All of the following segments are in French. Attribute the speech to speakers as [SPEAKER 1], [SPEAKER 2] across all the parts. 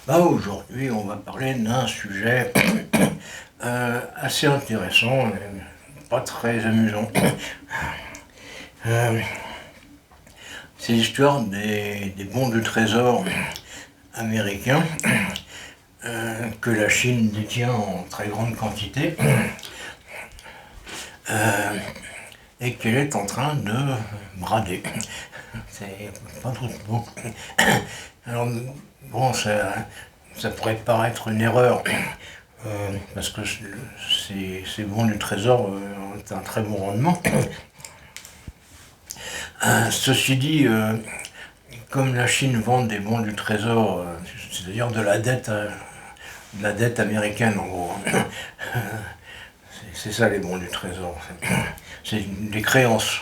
[SPEAKER 1] Aujourd'hui, on va parler d'un sujet assez intéressant, mais pas très amusant. Euh, c'est l'histoire des bons du trésor américains que la Chine détient en très grande quantité et qu'elle est en train de brader. C'est pas trop beau. Alors, bon, ça pourrait paraître une erreur, parce que ces bons du trésor ont un très bon rendement. Ceci dit, comme la Chine vend des bons du trésor, c'est-à-dire de la dette américaine en gros, c'est ça les bons du trésor, c'est des créances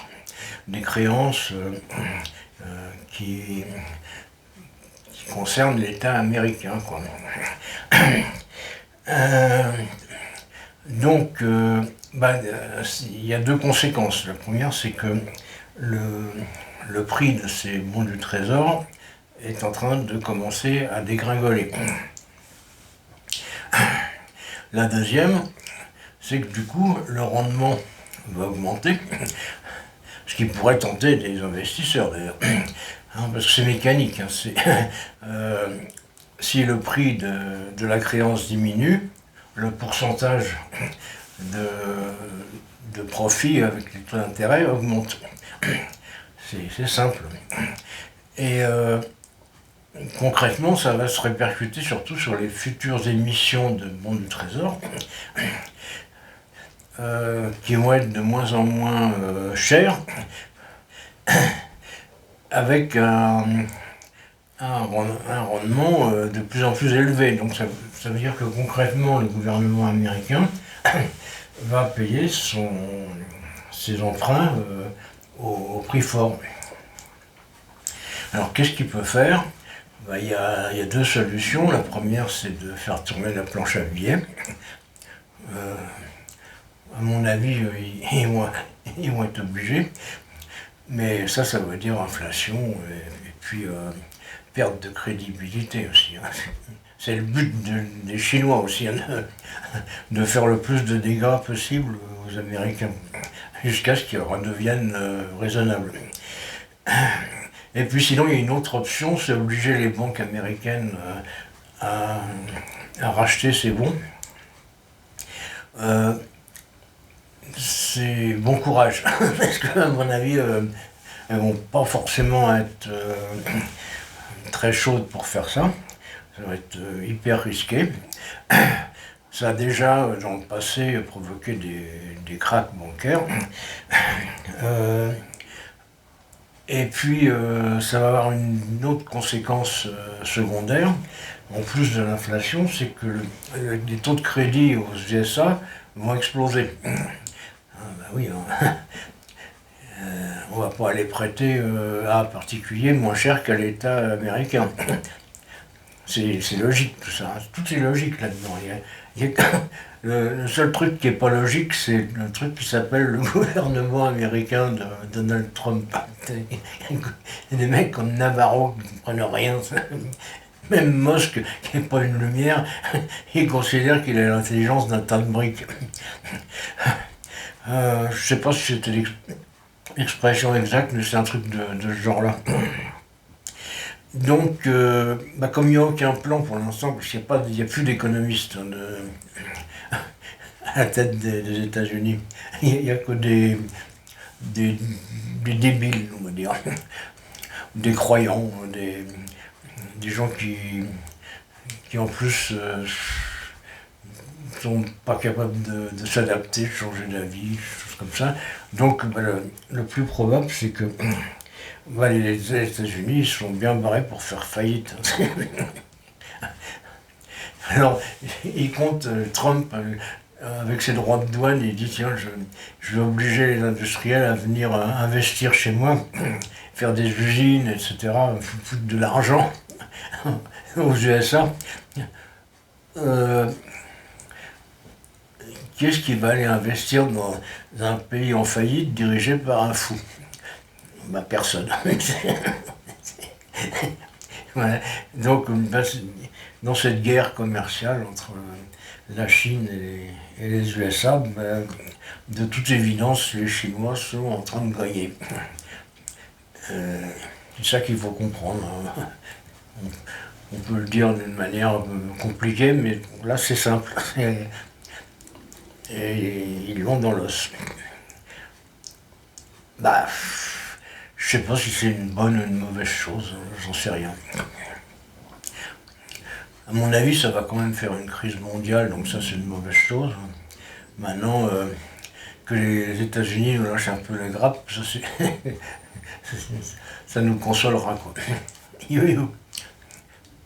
[SPEAKER 1] qui concernent l'État américain, quoi. Donc, il y a deux conséquences. La première, c'est que le prix de ces bons du trésor est en train de commencer à dégringoler. La deuxième, c'est que du coup, le rendement va augmenter, ce qui pourrait tenter des investisseurs d'ailleurs, parce que c'est mécanique. Si le prix de la créance diminue, le pourcentage de profit avec les taux d'intérêt augmente. C'est simple. Et concrètement, ça va se répercuter surtout sur les futures émissions de bons du trésor, qui vont être de moins en moins chères, avec un rendement de plus en plus élevé. Donc ça veut dire que concrètement, le gouvernement américain va payer ses emprunts au prix fort. Alors qu'est-ce qu'il peut faire? Il y a deux solutions. La première, c'est de faire tourner la planche à billets. À mon avis, ils vont être obligés. Mais ça veut dire inflation et puis perte de crédibilité aussi. C'est le but des Chinois aussi, de faire le plus de dégâts possible aux Américains, jusqu'à ce qu'ils redeviennent raisonnables. Et puis sinon, il y a une autre option, c'est obliger les banques américaines à racheter ces bons. C'est bon courage, parce que à mon avis, elles vont pas forcément être très chaudes pour faire ça. Ça va être hyper risqué. Ça a déjà, dans le passé, provoqué des cracks bancaires. Et puis, ça va avoir une autre conséquence secondaire, en plus de l'inflation, c'est que les taux de crédit aux USA vont exploser. Oui, hein. On va pas aller prêter à un particulier moins cher qu'à l'État américain. C'est logique tout ça, tout est logique là-dedans. Le seul truc qui n'est pas logique, c'est le truc qui s'appelle le gouvernement américain de Donald Trump. Il y a des mecs comme Navarro qui ne comprennent rien. Même Musk, qui n'est pas une lumière, il considère qu'il a l'intelligence d'un tas de briques. Je ne sais pas si c'était l'expression exacte, mais c'est un truc de ce genre-là. Donc, comme il n'y a aucun plan pour l'instant, parce qu'il n'y a plus d'économistes à la tête des États-Unis, il n'y a que des débiles, on va dire, des croyants, des gens qui en plus sont pas capables de s'adapter, de changer d'avis, des choses comme ça. Donc, le plus probable, c'est que les États-Unis sont bien barrés pour faire faillite. Alors, il compte, Trump, avec ses droits de douane, il dit tiens, je vais obliger les industriels à venir investir chez moi, faire des usines, etc., foutre de l'argent aux USA. Qui est-ce qui va aller investir dans un pays en faillite dirigé par un fou? Personne. Ouais. Donc, dans cette guerre commerciale entre la Chine et les USA, de toute évidence, les Chinois sont en train de gagner. C'est ça qu'il faut comprendre, hein. On peut le dire d'une manière compliquée, mais là c'est simple. Et ils l'ont dans l'os. Bah, je sais pas si c'est une bonne ou une mauvaise chose, j'en sais rien. À mon avis, ça va quand même faire une crise mondiale, donc ça c'est une mauvaise chose. Maintenant, que les États-Unis nous lâchent un peu les grappes, ça, ça nous consolera, quoi. Yo yo.